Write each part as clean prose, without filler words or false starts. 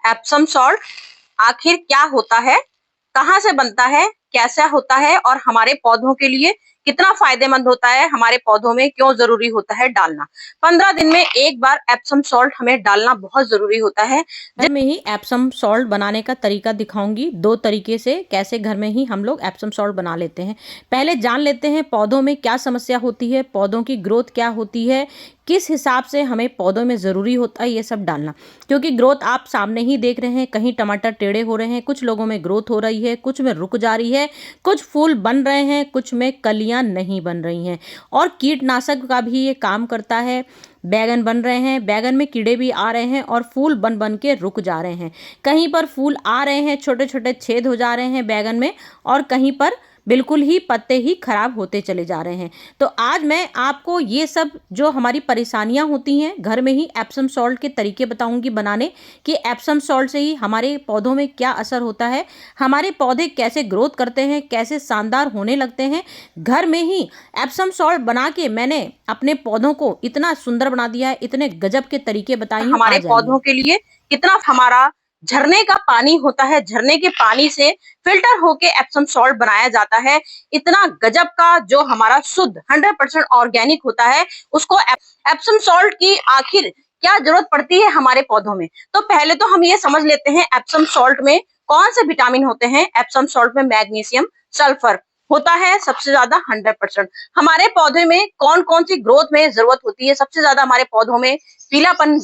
Epsom salt आखिर क्या होता है, कहाँ से बनता है, कैसा होता है और हमारे पौधों के लिए कितना फायदेमंद होता है, हमारे पौधों में क्यों जरूरी होता है डालना। 15 दिन में एक बार एप्सम सॉल्ट हमें डालना बहुत जरूरी होता है। घर में ही एप्सम सॉल्ट बनाने का तरीका दिखाऊंगी। 2 तरीके से कैसे घर में ही हम लोग एप्सम सॉल्ट बना लेते हैं। पहले जान लेते हैं पौधों में क्या समस्या होती है, पौधों की ग्रोथ क्या होती है, किस हिसाब से हमें पौधों में ज़रूरी होता है ये सब डालना। क्योंकि ग्रोथ आप सामने ही देख रहे हैं, कहीं टमाटर टेढ़े हो रहे हैं, कुछ लोगों में ग्रोथ हो रही है, कुछ में रुक जा रही है, कुछ फूल बन रहे हैं, कुछ में कलियां नहीं बन रही हैं। और कीटनाशक का भी ये काम करता है। बैगन बन रहे हैं, बैगन में कीड़े भी आ रहे हैं और फूल बन बन के रुक जा रहे हैं। कहीं पर फूल आ रहे हैं, छोटे छोटे छेद हो जा रहे हैं बैगन में, और कहीं पर बिल्कुल ही पत्ते ही खराब होते चले जा रहे हैं। तो आज मैं आपको ये सब जो हमारी परेशानियां होती हैं घर में ही एप्सम सॉल्ट के तरीके बताऊंगी बनाने, कि एप्सम सॉल्ट से ही हमारे पौधों में क्या असर होता है, हमारे पौधे कैसे ग्रोथ करते हैं, कैसे शानदार होने लगते हैं। घर में ही एप्सम सॉल्ट बना के मैंने अपने पौधों को इतना सुंदर बना दिया है, इतने गजब के तरीके बताई हूँ। हमारे आ जाइए। पौधों के लिए कितना हमारा झरने का पानी होता है, झरने के पानी से फिल्टर होके एप्सम सॉल्ट बनाया जाता है। इतना गजब का जो हमारा शुद्ध 100% ऑर्गेनिक होता है, उसको एप्सम सॉल्ट की आखिर क्या जरूरत पड़ती है हमारे पौधों में। तो पहले तो हम ये समझ लेते हैं एप्सम सॉल्ट में कौन से विटामिन होते हैं। एप्सम सॉल्ट में मैग्नीशियम, सल्फर होता है सबसे ज्यादा 100%। हमारे पौधे में कौन कौन सी ग्रोथ में जरूरत होती है, सबसे ज्यादा हमारे पौधों में पीलापन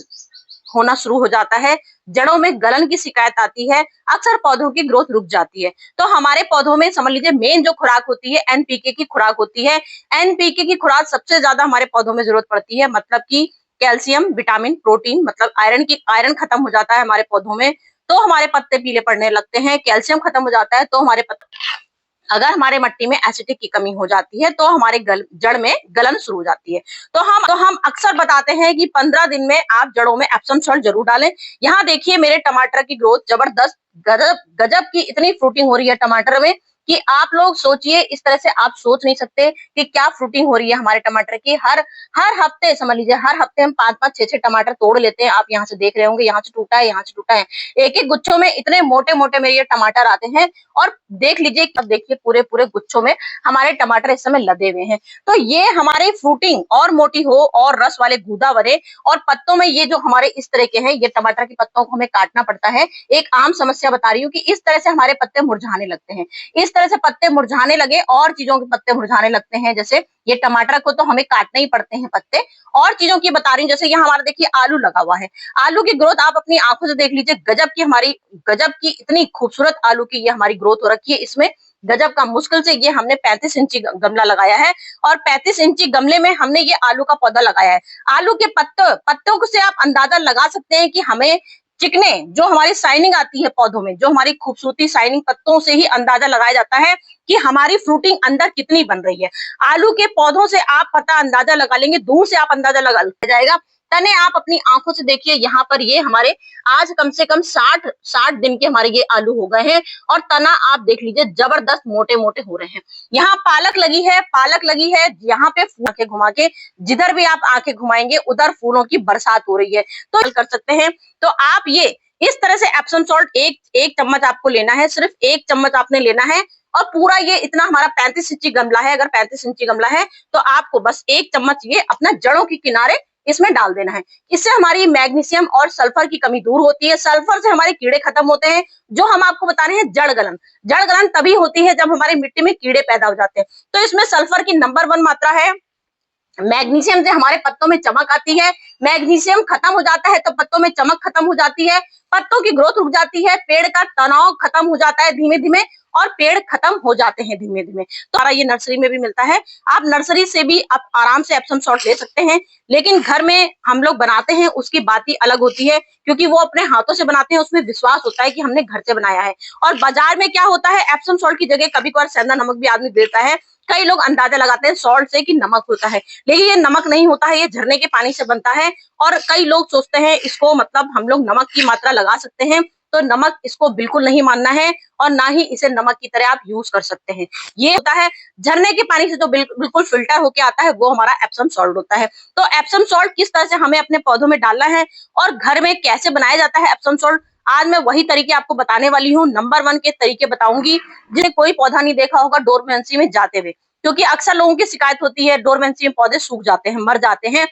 होना शुरू हो जाता है, जड़ों में गलन की शिकायत आती है, अक्सर पौधों की ग्रोथ रुक जाती है। तो हमारे पौधों में समझ लीजिए मेन जो खुराक होती है एनपीके की खुराक होती है। एनपीके की खुराक सबसे ज्यादा हमारे पौधों में जरूरत पड़ती है, मतलब कि कैल्शियम, विटामिन, प्रोटीन, मतलब आयरन खत्म हो जाता है हमारे पौधों में तो हमारे पत्ते पीले पड़ने लगते हैं। कैल्शियम खत्म हो जाता है तो हमारे पत्ते, अगर हमारे मिट्टी में एसिडिक की कमी हो जाती है तो हमारे जड़ में गलन शुरू हो जाती है। तो हम अक्सर बताते हैं कि 15 दिन में आप जड़ों में एप्सम सॉल्ट जरूर डालें। यहाँ देखिए मेरे टमाटर की ग्रोथ जबरदस्त, गजब गजब की इतनी फ्रूटिंग हो रही है टमाटर में कि आप लोग सोचिए, इस तरह से आप सोच नहीं सकते कि क्या फ्रूटिंग हो रही है हमारे टमाटर की। हर हर हफ्ते समझ लीजिए, हर हफ्ते हम 5-5 6-6 टमाटर तोड़ लेते हैं। आप यहाँ से देख रहे होंगे, यहाँ से टूटा है, यहाँ से टूटा है। एक एक गुच्छों में इतने मोटे मोटे मेरे ये टमाटर आते हैं। और देख लीजिए, अब देखिए पूरे पूरे गुच्छों में हमारे टमाटर इस समय लदे हुए हैं। तो ये हमारी फ्रूटिंग और मोटी हो और रस वाले गूदा बने। और पत्तों में ये जो हमारे इस तरह के हैं, ये टमाटर की पत्तों को हमें काटना पड़ता है। एक आम समस्या बता रही हूँ कि इस तरह से हमारे पत्ते मुरझाने लगते हैं। इस तरह से पत्ते मुरझाने लगे और चीजों के पत्ते मुरझाने लगते हैं, जैसे ये टमाटर को तो हमें काटने ही पड़ते हैं पत्ते। और चीजों की बता रही हूँ, जैसे यहाँ हमारा देखिए आलू लगा हुआ है। आलू की ग्रोथ आप अपनी आंखों से देख लीजिए, गजब की इतनी खूबसूरत आलू की ये हमारी ग्रोथ हो रखी है। इसमें गजब का, मुश्किल से ये हमने 35 इंची गमला लगाया है और 35 इंची गमले में हमने ये आलू का पौधा लगाया है। आलू के पत्तों से आप अंदाजा लगा सकते हैं कि हमें चिकने जो हमारी शाइनिंग आती है पौधों में, जो हमारी खूबसूरती शाइनिंग पत्तों से ही अंदाजा लगाया जाता है कि हमारी फ्रूटिंग अंदर कितनी बन रही है। आलू के पौधों से आप पता अंदाजा लगा लेंगे, दूर से आप अंदाजा लगा जाएगा। तने आप अपनी आंखों से देखिए, यहाँ पर ये हमारे आज कम से कम 60 दिन के हमारे ये आलू हो गए हैं। और तना आप देख लीजिए, जबरदस्त मोटे मोटे हो रहे हैं। यहाँ पालक लगी है, यहाँ पे आंखें घुमा के जिधर भी आप आंखें घुमाएंगे उधर फूलों की बरसात हो रही है। तो कर सकते हैं। तो आप ये इस तरह से एप्सम सॉल्ट एक चम्मच आपको लेना है, सिर्फ 1 चम्मच आपने लेना है। और पूरा ये इतना हमारा 35 इंची गमला है, अगर 35 इंची गमला है तो आपको बस 1 चम्मच ये अपना जड़ों के किनारे इसमें डाल देना है। इससे हमारी मैग्नीशियम और सल्फर की कमी दूर होती है। सल्फर से हमारे कीड़े खत्म होते हैं। जो हम आपको बता रहे हैं जड़ गलन तभी होती है जब हमारी मिट्टी में कीड़े पैदा हो जाते हैं। तो इसमें सल्फर की नंबर 1 मात्रा है। मैग्नीशियम से हमारे पत्तों में चमक आती है। मैग्नीशियम खत्म हो जाता है तो पत्तों में चमक खत्म हो जाती है, पत्तों की ग्रोथ रुक जाती है, पेड़ का तनाव खत्म हो जाता है धीमे धीमे और पेड़ खत्म हो जाते हैं धीमे धीमे। तो ये नर्सरी में भी मिलता है, आप नर्सरी से भी आप आराम से एप्सम सॉल्ट ले सकते हैं। लेकिन घर में हम लोग बनाते हैं उसकी बात ही अलग होती है, क्योंकि वो अपने हाथों से बनाते हैं, उसमें विश्वास होता है कि हमने घर से बनाया है। और बाजार में क्या होता है, एप्सम सॉल्ट की जगह कभी कभार सेंधा नमक भी आदमी देता है। कई लोग अंदाजा लगाते हैं सॉल्ट से कि नमक होता है, लेकिन ये नमक नहीं होता है, ये झरने के पानी से बनता है। और कई लोग सोचते हैं इसको मतलब हम लोग नमक की मात्रा लगा सकते हैं, तो नमक इसको बिल्कुल नहीं मानना है और ना ही इसे नमक की तरह आप यूज कर सकते हैं। ये होता है झरने के पानी से जो बिल्कुल फिल्टर होके आता है, वो हमारा एप्सम सॉल्ट होता है। तो एप्सम सॉल्ट किस तरह से हमें अपने पौधों में डालना है और घर में कैसे बनाया जाता है एप्सम सॉल्ट, आज मैं वही तरीके आपको बताने वाली हूँ। नंबर 1 के तरीके बताऊंगी जिन्हें कोई पौधा नहीं देखा होगा डोरमेंसी में जाते हुए, क्योंकि अक्सर लोगों की शिकायत होती है डोरमेंसी में पौधे सूख जाते हैं, मर जाते हैं,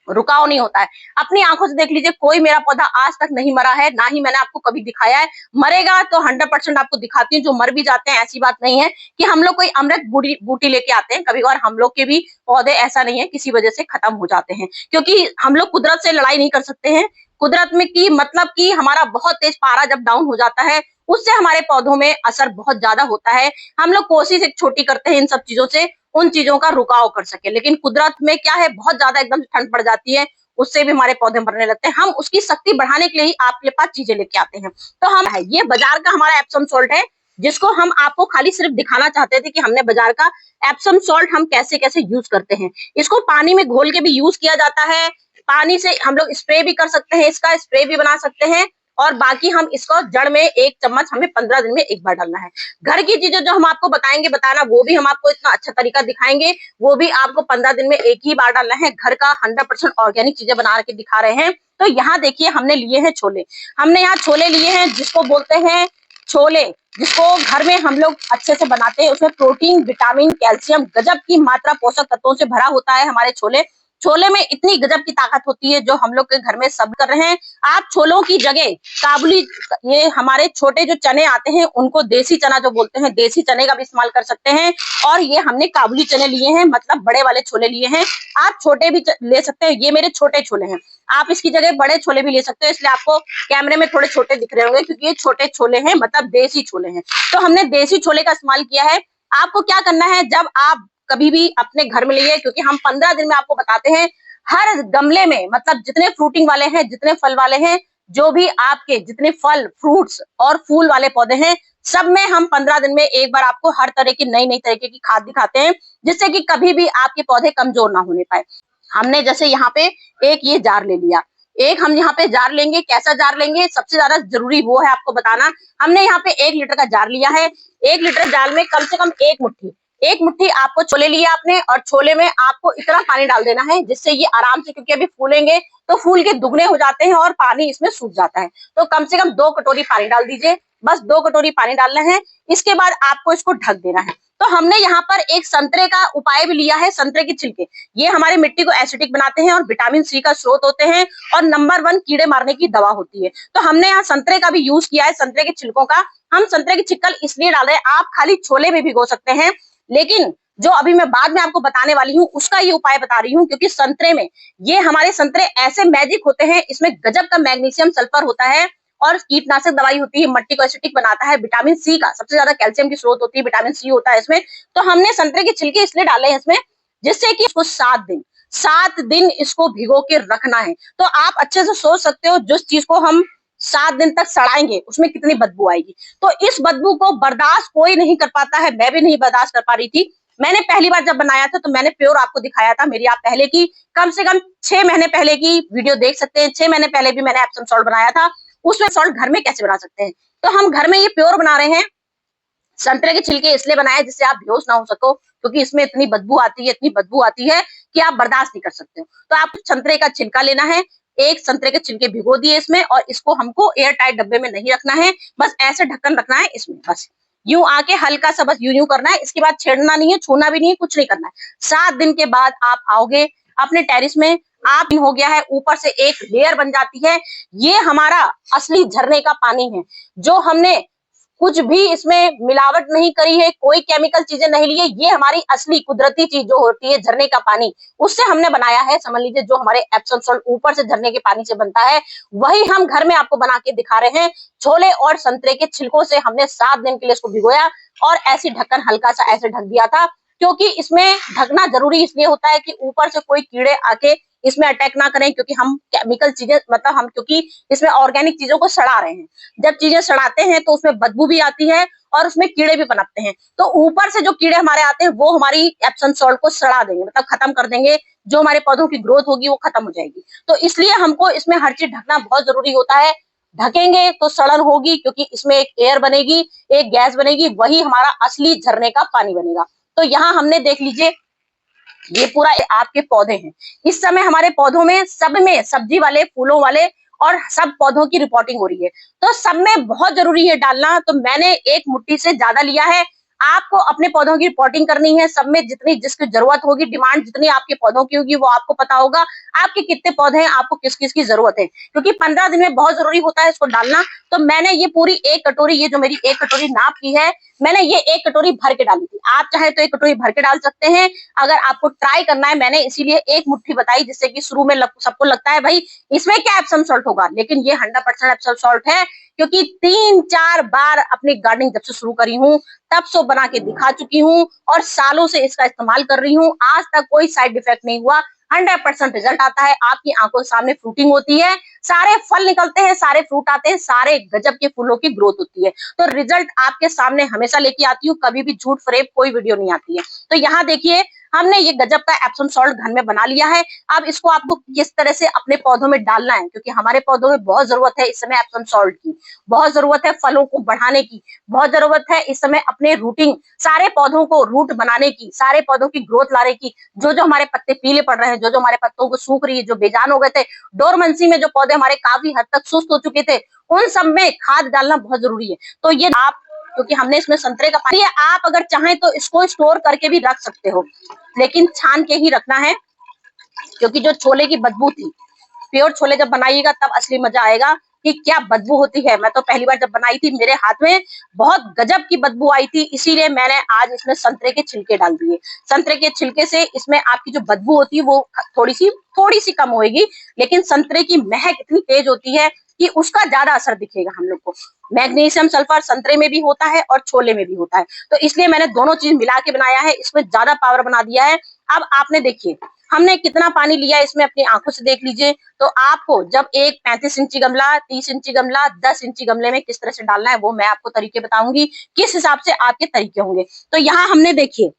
रुकाव नहीं होता है। अपनी आंखों से देख लीजिए, कोई मेरा पौधा आज तक नहीं मरा है, ना ही मैंने आपको कभी दिखाया है। मरेगा तो 100% आपको दिखाती हूँ, जो मर भी जाते हैं ऐसी बात नहीं है कि हम लोग कोई अमृत बूटी लेके आते हैं। कभी कभार हम लोग के भी पौधे ऐसा नहीं है किसी वजह से खत्म हो जाते हैं, क्योंकि हम लोग कुदरत से लड़ाई नहीं कर सकते हैं। कुदरत में की मतलब कि हमारा बहुत तेज पारा जब डाउन हो जाता है, उससे हमारे पौधों में असर बहुत ज्यादा होता है। हम लोग कोशिश एक छोटी करते हैं इन सब चीजों से उन चीजों का रुकाव कर सके, लेकिन कुदरत में क्या है, बहुत ज्यादा एकदम ठंड पड़ जाती है, उससे भी हमारे पौधे मरने लगते हैं। हम उसकी शक्ति बढ़ाने के लिए ही आपके पास चीजें लेके आते हैं। तो हम ये बाजार का हमारा एप्सम सॉल्ट है, जिसको हम आपको खाली सिर्फ दिखाना चाहते थे कि हमने बाजार का एप्सम सॉल्ट हम कैसे कैसे यूज करते हैं। इसको पानी में घोल के भी यूज किया जाता है, पानी से हम लोग स्प्रे भी कर सकते हैं, इसका स्प्रे भी बना सकते हैं, और बाकी हम इसको जड़ में 1 चम्मच हमें 15 दिन में एक बार डालना है। घर की चीजें जो हम आपको बताएंगे बताना, वो भी हम आपको इतना अच्छा तरीका दिखाएंगे, वो भी आपको 15 दिन में एक ही बार डालना है। घर का 100% ऑर्गेनिक चीजें बना के दिखा रहे हैं। तो यहाँ देखिए, हमने लिए हैं छोले, हमने यहाँ छोले लिए हैं जिसको बोलते हैं छोले, जिसको घर में हम लोग अच्छे से बनाते हैं। उसमें प्रोटीन, विटामिन, कैल्शियम, गजब की मात्रा पोषक तत्वों से भरा होता है हमारे छोले। छोले में इतनी गजब की ताकत होती है जो हम लोग के घर में सब कर रहे हैं। आप छोलों की जगह काबुली, ये हमारे छोटे जो चने आते हैं उनको देसी चना जो बोलते हैं, देसी चने का भी इस्तेमाल कर सकते हैं। और ये हमने काबुली चने लिए हैं, मतलब बड़े वाले छोले लिए हैं। आप छोटे भी ले सकते हैं, ये मेरे छोटे छोले हैं। आप इसकी जगह बड़े छोले भी ले सकते हैं, इसलिए आपको कैमरे में थोड़े छोटे दिख रहे होंगे, क्योंकि ये छोटे छोले हैं, मतलब देसी छोले हैं। तो हमने देसी छोले का इस्तेमाल किया है। आपको क्या करना है, जब आप कभी भी अपने घर में लिए, क्योंकि हम 15 दिन में आपको बताते हैं, हर गमले में, मतलब जितने फ्रूटिंग वाले हैं, जितने फल वाले हैं, जो भी आपके जितने फल, फ्रूट्स और फूल वाले पौधे हैं, सब में हम 15 दिन में एक बार आपको हर तरह की नई तरीके की खाद दिखाते हैं, जिससे कि कभी भी आपके पौधे कमजोर ना होने पाए। हमने जैसे यहाँ पे एक ये जार ले लिया, एक हम यहाँ पे जार लेंगे। कैसा जार लेंगे, सबसे ज्यादा जरूरी वो है आपको बताना। हमने यहाँ पे 1 लीटर का जार लिया है। 1 लीटर जार में कम से कम एक मुट्ठी आपको छोले लिए आपने, और छोले में आपको इतना पानी डाल देना है जिससे ये आराम से, क्योंकि अभी फूलेंगे तो फूल के दुगने हो जाते हैं और पानी इसमें सूख जाता है। तो कम से कम 2 कटोरी पानी डाल दीजिए, बस 2 कटोरी पानी डालना है। इसके बाद आपको इसको ढक देना है। तो हमने यहाँ पर एक संतरे का उपाय भी लिया है, संतरे के छिलके। ये हमारे मिट्टी को एसिडिक बनाते हैं और विटामिन सी का स्रोत होते हैं, और नंबर 1 कीड़े मारने की दवा होती है। तो हमने यहाँ संतरे का भी यूज किया है, संतरे के छिलकों का। हम संतरे की छिक्कल इसलिए डाल रहे हैं, आप खाली छोले में भिगो सकते हैं, लेकिन जो अभी मैं बाद में आपको बताने वाली हूँ उसका ये उपाय बता रही हूँ, क्योंकि संतरे में, ये हमारे संतरे ऐसे मैजिक होते हैं, इसमें गजब का मैग्नीशियम, सल्फर होता है, और कीटनाशक दवाई होती है, मट्टी को एसिडिक बनाता है, विटामिन सी का सबसे ज्यादा, कैल्शियम की स्रोत होती है, विटामिन सी होता है इसमें। तो हमने संतरे के छिलके इसलिए डाले हैं इसमें, जिससे कि इसको 7 दिन इसको भिगो के रखना है। तो आप अच्छे से सोच सकते हो, जिस चीज को हम 7 दिन तक सड़ाएंगे उसमें कितनी बदबू आएगी। तो इस बदबू को बर्दाश्त कोई नहीं कर पाता है, मैं भी नहीं बर्दाश्त कर पा रही थी। मैंने पहली बार जब बनाया था तो मैंने प्योर आपको दिखाया था, मेरी आप पहले की कम से कम 6 महीने पहले की वीडियो देख सकते हैं। 6 महीने पहले भी मैंने एप्सम सॉल्ट बनाया था, उसमें सॉल्ट घर में कैसे बना सकते हैं। तो हम घर में ये प्योर बना रहे हैं। संतरे के छिलके इसलिए बनाए जिससे आप बेहोश ना हो सको, क्योंकि इसमें इतनी बदबू आती है कि आप बर्दाश्त नहीं कर सकते हो। तो आप संतरे का छिलका लेना है, एक संतरे के छिलके भिगो दिए इसमें, और इसको हमको एयर टाइट डब्बे में नहीं रखना है, बस ऐसे ढक्कन रखना है इसमें, बस यूं आके हल्का सा बस यूं करना है। इसके बाद छेड़ना नहीं है, छूना भी नहीं है, कुछ नहीं करना है। 7 दिन के बाद आप आओगे अपने टेरिस में, आप हो गया है, ऊपर से एक लेयर बन जाती है। ये हमारा असली झरने का पानी है, जो हमने कुछ भी इसमें मिलावट नहीं करी है, कोई केमिकल चीजें नहीं ली है। ये हमारी असली कुदरती चीज जो होती है, झरने का पानी, उससे हमने बनाया है। समझ लीजिए, जो हमारे एप्सम सॉल्ट ऊपर से झरने के पानी से बनता है, वही हम घर में आपको बना के दिखा रहे हैं। छोले और संतरे के छिलकों से हमने 7 दिन के लिए इसको भिगोया, और ऐसी ढक्कन हल्का सा ऐसे ढक दिया था, क्योंकि इसमें ढकना जरूरी इसलिए होता है कि ऊपर से कोई कीड़े आके इसमें अटैक ना करें, क्योंकि हम केमिकल चीजें, मतलब हम क्योंकि इसमें ऑर्गेनिक चीजों को सड़ा रहे हैं। जब चीजें सड़ाते हैं तो उसमें बदबू भी आती है और उसमें कीड़े भी पनपते हैं। तो ऊपर से जो कीड़े हमारे आते हैं वो हमारी एप्सम सॉल्ट को सड़ा देंगे, मतलब खत्म कर देंगे। जो हमारे पौधों की ग्रोथ होगी वो खत्म हो जाएगी। तो इसलिए हमको इसमें हर चीज ढकना बहुत जरूरी होता है। ढकेंगे तो सड़न होगी, क्योंकि इसमें एक एयर बनेगी, एक गैस बनेगी, वही हमारा असली झरने का पानी बनेगा। तो यहाँ हमने देख लीजिए, ये पूरा आपके पौधे हैं। इस समय हमारे पौधों में सब में सब्जी वाले, फूलों वाले और सब पौधों की रिपोर्टिंग हो रही है, तो सब में बहुत जरूरी है डालना। तो मैंने एक मुट्ठी से ज्यादा लिया है। आपको अपने पौधों की रिपोर्टिंग करनी है, सब में जितनी जिसकी जरूरत होगी, डिमांड जितनी आपके पौधों की होगी वो आपको पता होगा आपके कितने पौधे हैं, आपको किस किस की जरूरत है, क्योंकि 15 दिन में बहुत जरूरी होता है इसको डालना। तो मैंने ये पूरी एक कटोरी, ये जो मेरी एक कटोरी नाप की है, मैंने ये एक कटोरी भर के डाली थी। आप चाहे तो एक कटोरी भर के डाल सकते हैं, अगर आपको ट्राई करना है। मैंने इसीलिए एक मुट्ठी बताई, जिससे कि शुरू में सबको लगता है भाई इसमें क्या एप्सम सॉल्ट होगा, लेकिन ये 100% एप्सम सॉल्ट है, क्योंकि 3-4 बार अपनी गार्डनिंग जब से शुरू करी हूँ तब से बना के दिखा चुकी हूँ और सालों से इसका इस्तेमाल कर रही हूँ। आज तक कोई साइड इफेक्ट नहीं हुआ, 100% रिजल्ट आता है। आपकी आंखों के सामने फ्रूटिंग होती है, सारे फल निकलते हैं, सारे फ्रूट आते हैं, सारे गजब के फूलों की ग्रोथ होती है। तो रिजल्ट आपके सामने हमेशा लेके आती हूँ, कभी भी झूठ फरेब कोई वीडियो नहीं आती है। तो यहाँ देखिए, हमने ये गजब का एप्सम सॉल्ट घर में बना लिया है। अब इसको आपको किस तरह से अपने पौधों में डालना है, क्योंकि हमारे पौधों में बहुत जरूरत है इस समय एप्सम सॉल्ट की, बहुत जरूरत है फलों को बढ़ाने की, बहुत जरूरत है इस समय अपने रूटिंग, सारे पौधों को रूट बनाने की, सारे पौधों की ग्रोथ लाने की। जो जो हमारे पत्ते पीले पड़ रहे हैं, जो जो हमारे पत्तों को सूख रही है, जो बेजान हो गए थे, डोरमेंसी में जो पौधे हमारे काफी हद तक सुस्त हो चुके थे, उन सब में खाद डालना बहुत जरूरी है। तो ये आप, क्योंकि हमने इसमें संतरे का पानी, आप अगर चाहें तो इसको स्टोर करके भी रख सकते हो, लेकिन छान के ही रखना है, क्योंकि जो छोले की बदबू थी, प्योर छोले जब बनाइएगा तब असली मजा आएगा कि क्या बदबू होती है। मैं तो पहली बार जब बनाई थी मेरे हाथ में बहुत गजब की बदबू आई थी, इसीलिए मैंने आज इसमें संतरे के छिलके डाल दिए। संतरे के छिलके से इसमें आपकी जो बदबू होती है वो थोड़ी सी कम होगी, लेकिन संतरे की महक इतनी तेज होती है कि उसका ज्यादा असर दिखेगा हम लोग को। मैग्नीशियम सल्फर संतरे में भी होता है और छोले में भी होता है, तो इसलिए मैंने दोनों चीज मिला के बनाया है, इसमें ज्यादा पावर बना दिया है। अब आपने देखिए हमने कितना पानी लिया इसमें, अपनी आंखों से देख लीजिए। तो आपको जब एक 35 इंची गमला, 30 इंची गमला, 10 इंची गमले में किस तरह से डालना है वो मैं आपको तरीके बताऊंगी, किस हिसाब से आपके तरीके होंगे। तो यहाँ हमने देखिए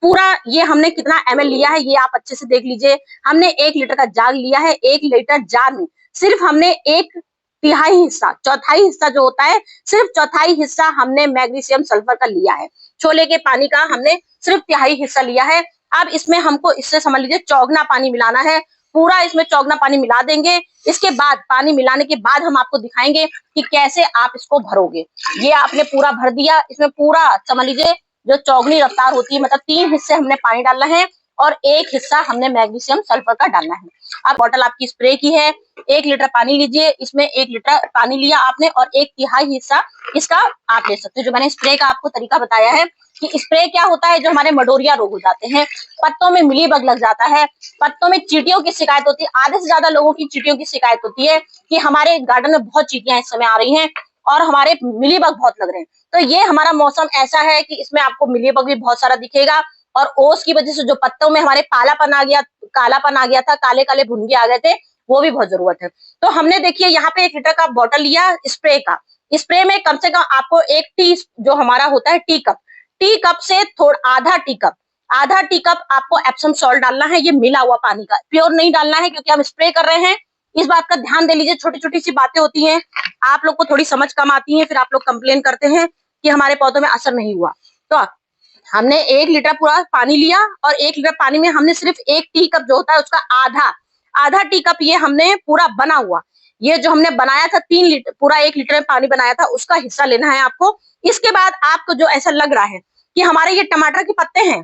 पूरा ये हमने कितना ml लिया है, ये आप अच्छे से देख लीजिए। हमने 1 लीटर का जार लिया है, 1 लीटर जार में सिर्फ हमने 1/3 हिस्सा, चौथाई हिस्सा जो होता है, सिर्फ चौथाई हिस्सा हमने मैग्नीशियम सल्फर का लिया है। छोले के पानी का हमने सिर्फ 1/3 हिस्सा लिया है। अब इसमें हमको, इससे समझ लीजिए, चौगना पानी मिलाना है, पूरा इसमें चौगना पानी मिला देंगे। इसके बाद पानी मिलाने के बाद हम आपको दिखाएंगे कि कैसे आप इसको भरोगे। ये आपने पूरा भर दिया, इसमें पूरा समझ लीजिए जो चौगनी रफ्तार होती है, मतलब 3 हिस्से हमने पानी डालना है और 1 हिस्सा हमने मैग्नीशियम सल्फर का डालना है। अब बोतल आपकी स्प्रे की है, 1 लीटर पानी लीजिए, इसमें 1 लीटर पानी लिया आपने और 1/3 हिस्सा इसका आप ले सकते हो। जो मैंने स्प्रे का आपको तरीका बताया है कि स्प्रे क्या होता है, जो हमारे मडोरिया रोग हो जाते हैं, पत्तों में मिलीबग लग जाता है, पत्तों में चींटियों की शिकायत होती है, आधे से ज्यादा लोगों की चींटियों की शिकायत होती है कि हमारे गार्डन में बहुत चींटियां इस समय आ रही हैं और हमारे मिलीबग बहुत लग रहे हैं। तो ये हमारा मौसम ऐसा है कि इसमें आपको मिलीबग भी बहुत सारा दिखेगा और ओस की वजह से जो पत्तों में हमारे कालापन आ गया था, काले काले भुनगे आ गए थे, वो भी बहुत जरूरत है। तो हमने देखिए यहाँ पे 1 लीटर का बॉटल लिया स्प्रे का। स्प्रे में कम से कम आपको 1 टी, जो हमारा होता है टी कप से थोड़ा आधा टी कप आपको एप्सम सॉल्ट डालना है। ये मिला हुआ पानी का, प्योर नहीं डालना है, क्योंकि हम स्प्रे कर रहे हैं। इस बात का ध्यान दे लीजिए, छोटी छोटी सी बातें होती हैं, आप लोग को थोड़ी समझ कम आती है, फिर आप लोग कंप्लेन करते हैं कि हमारे पौधों में असर नहीं हुआ। तो हमने 1 लीटर पूरा पानी लिया और 1 लीटर पानी में हमने सिर्फ 1 टी कप जो होता है उसका आधा टी कप ये हमने पूरा बना हुआ, ये जो हमने बनाया था 3 लीटर, पूरा 1 लीटर में पानी बनाया था, उसका हिस्सा लेना है आपको। इसके बाद आपको जो ऐसा लग रहा है कि हमारे ये टमाटर के पत्ते हैं,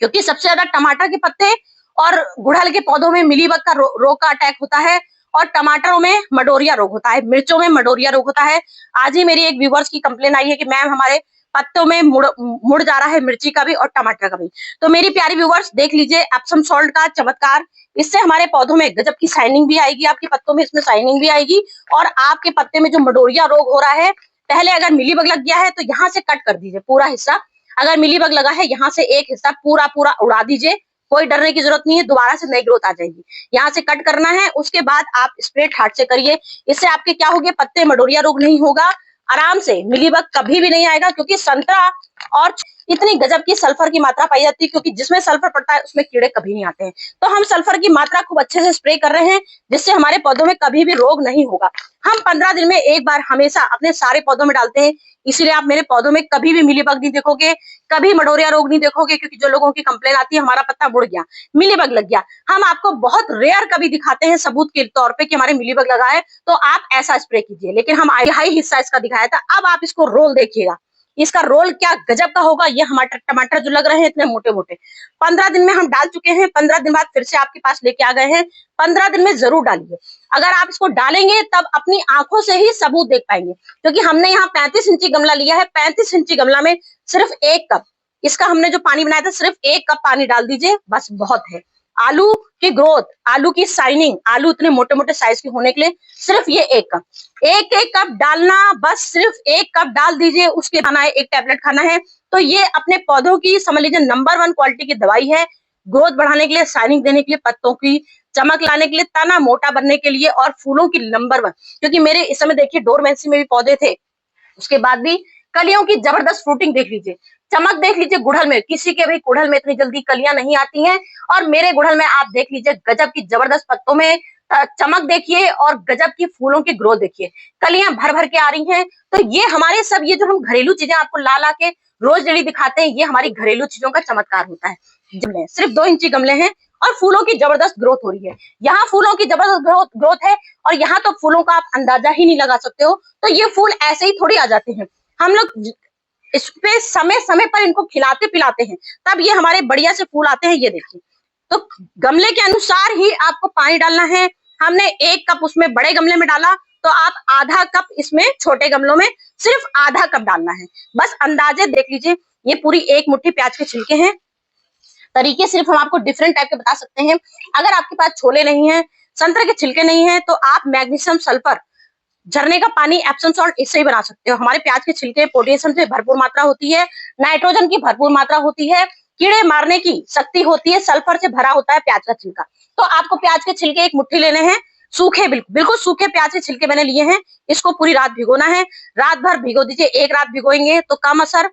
क्योंकि सबसे ज्यादा टमाटर के पत्ते और गुड़हल के पौधों में मिलीबग का रोग का अटैक होता है और टमाटरों में मडोरिया रोग होता है, मिर्चों में मडोरिया रोग होता है। आज ही मेरी एक व्यूवर्स की कंप्लेन आई है कि मैम हमारे पत्तों में मुड़ जा रहा है मिर्ची का भी और टमाटर का भी। तो मेरी प्यारी व्यूवर्स देख लीजिए एप्सम सॉल्ट का चमत्कार, इससे हमारे पौधों में गजब की शाइनिंग भी आएगी, आपके पत्तों में इसमें शाइनिंग भी आएगी और आपके पत्ते में जो मडोरिया रोग हो रहा है, पहले अगर मिलीबग लग गया है तो यहाँ से कट कर दीजिए पूरा हिस्सा, अगर मिलीबग लगा है यहाँ से एक हिस्सा पूरा उड़ा दीजिए, कोई डरने की जरूरत नहीं है, दोबारा से नई ग्रोथ आ जाएगी। यहाँ से कट करना है, उसके बाद आप स्प्रे हाथ से करिए, इससे आपके क्या होगा, पत्ते मडोरिया रोग नहीं होगा, आराम से मिलीबग कभी भी नहीं आएगा, क्योंकि संतरा और इतनी गजब की सल्फर की मात्रा पाई जाती है, क्योंकि जिसमें सल्फर पड़ता है उसमें कीड़े कभी नहीं आते हैं। तो हम सल्फर की मात्रा खूब अच्छे से स्प्रे कर रहे हैं, जिससे हमारे पौधों में कभी भी रोग नहीं होगा। हम 15 दिन में एक बार हमेशा अपने सारे पौधों में डालते हैं, इसीलिए आप मेरे पौधों में कभी भी मिलीबग नहीं देखोगे, कभी मडोरिया रोग नहीं देखोगे, क्योंकि जो लोगों की कंप्लेन आती है हमारा पत्ता मुड़ गया, मिलीबग लग गया, हम आपको बहुत रेयर कभी दिखाते हैं सबूत के तौर पे कि हमारे मिलीबग लगा है तो आप ऐसा स्प्रे कीजिए, लेकिन हम हाई हिस्सा इसका दिखाया था। अब आप इसको रोल देखिएगा, इसका रोल क्या गजब का होगा। ये हमारे टमाटर जो लग रहे हैं इतने मोटे मोटे, 15 दिन में हम डाल चुके हैं, 15 दिन बाद फिर से आपके पास लेके आ गए हैं। 15 दिन में जरूर डालिए, अगर आप इसको डालेंगे तब अपनी आंखों से ही सबूत देख पाएंगे, क्योंकि हमने यहाँ 35 इंची गमला लिया है। 35 इंची गमला में सिर्फ 1 कप इसका हमने जो पानी बनाया था, सिर्फ 1 कप पानी डाल दीजिए, बस बहुत है। आलू की ग्रोथ, आलू की शाइनिंग, आलू इतने मोटे मोटे साइज के होने के लिए सिर्फ ये 1 कप, एक कप डालना, बस सिर्फ 1 कप डाल दीजिए। उसके खाना है 1 टैबलेट खाना है। तो ये अपने पौधों की समझ लीजिए नंबर 1 क्वालिटी की दवाई है, ग्रोथ बढ़ाने के लिए, शाइनिंग देने के लिए, पत्तों की चमक लाने के लिए, तना मोटा बनने के लिए, और फूलों की नंबर 1। क्योंकि मेरे इस समय देखिए डोरमेंसी में भी पौधे थे, उसके बाद भी कलियों की जबरदस्त फ्रूटिंग देख लीजिए, चमक देख लीजिए। गुड़हल में, किसी के भी गुड़हल में इतनी जल्दी कलियां नहीं आती हैं, और मेरे गुड़हल में आप देख लीजिए गजब की जबरदस्त पत्तों में चमक देखिए, और गजब की फूलों की ग्रोथ देखिए, कलियां भर भर के आ रही हैं। तो ये हमारे सब, ये जो हम घरेलू चीजें आपको ला ला के रोज डेली दिखाते हैं, ये हमारी घरेलू चीजों का चमत्कार होता है। गमले सिर्फ 2 इंची गमले हैं, और फूलों की जबरदस्त ग्रोथ हो रही है। यहाँ फूलों की जबरदस्त ग्रोथ है, और यहाँ तो फूलों का आप अंदाजा ही नहीं लगा सकते हो। तो ये फूल ऐसे ही थोड़ी आ जाते हैं, हम लोग इस पे समय समय पर इनको खिलाते पिलाते हैं, तब ये हमारे बढ़िया से फूल आते हैं। ये देखिए, तो गमले के अनुसार ही आपको पानी डालना है। हमने 1 कप उसमें बड़े गमले में डाला, तो आप आधा कप इसमें छोटे गमलों में सिर्फ आधा कप डालना है। बस अंदाजे देख लीजिए, ये पूरी 1 मुट्ठी प्याज के छिलके हैं। तरीके सिर्फ हम आपको डिफरेंट टाइप के बता सकते हैं। अगर आपके पास छोले नहीं है, संतरे के छिलके नहीं है, तो आप मैग्नीशियम सल्फर, झरने का पानी, एप्सम सॉल्ट, इससे ही बना सकते हो। हमारे प्याज के छिलके पोटेशियम से भरपूर मात्रा होती है, नाइट्रोजन की भरपूर मात्रा होती है, कीड़े मारने की शक्ति होती है, सल्फर से भरा होता है प्याज का छिलका। तो आपको प्याज के छिलके 1 मुट्ठी लेने हैं, सूखे, बिल्कुल सूखे प्याज के छिलके मैंने लिए हैं। इसको पूरी रात भिगोना है, रात भर भिगो दीजिए। 1 रात भिगोएंगे तो कम असर,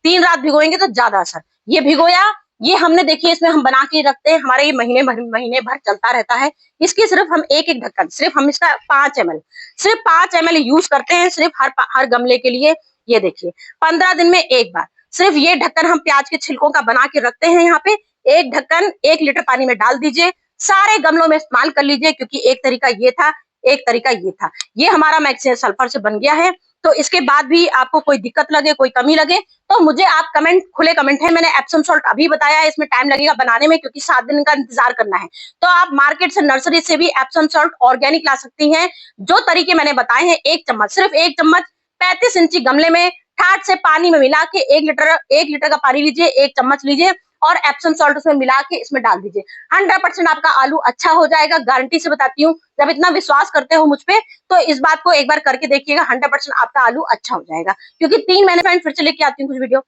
3 रात भिगोएंगे तो ज्यादा असर। ये भिगोया, ये हमने देखिए इसमें हम बना के रखते हैं, हमारे ये महीने भर चलता रहता है। इसकी सिर्फ हम एक ढक्कन, सिर्फ हम इसका 5 ml, सिर्फ 5 ml यूज करते हैं, सिर्फ हर गमले के लिए। ये देखिए 15 दिन में 1 बार सिर्फ ये ढक्कन हम प्याज के छिलकों का बना के रखते हैं। यहाँ पे 1 ढक्कन 1 लीटर पानी में डाल दीजिए, सारे गमलों में इस्तेमाल कर लीजिए, क्योंकि एक तरीका ये था, एक तरीका ये था। ये हमारा मैक्सिमम सल्फर से बन गया है। तो इसके बाद भी आपको कोई दिक्कत लगे, कोई कमी लगे, तो मुझे आप कमेंट, खुले कमेंट है। मैंने एप्सम सॉल्ट अभी बताया है, इसमें टाइम लगेगा बनाने में, क्योंकि 7 दिन का इंतजार करना है। तो आप मार्केट से, नर्सरी से भी एप्सम सॉल्ट ऑर्गेनिक ला सकती हैं। जो तरीके मैंने बताए हैं, 1 चम्मच, सिर्फ 1 चम्मच 35 इंची गमले में ठाट से पानी में मिला के 1 लीटर का पानी लीजिए, 1 चम्मच लीजिए, और एप्सम सॉल्ट उसमें मिला के इसमें डाल दीजिए। 100% आपका आलू अच्छा हो जाएगा, गारंटी से बताती हूँ। जब इतना विश्वास करते हो मुझ पे, तो इस बात को एक बार करके देखिएगा, 100% आपका आलू अच्छा हो जाएगा। क्योंकि 3 महीने फ्रेंड फिर से लेके आती हूँ कुछ वीडियो।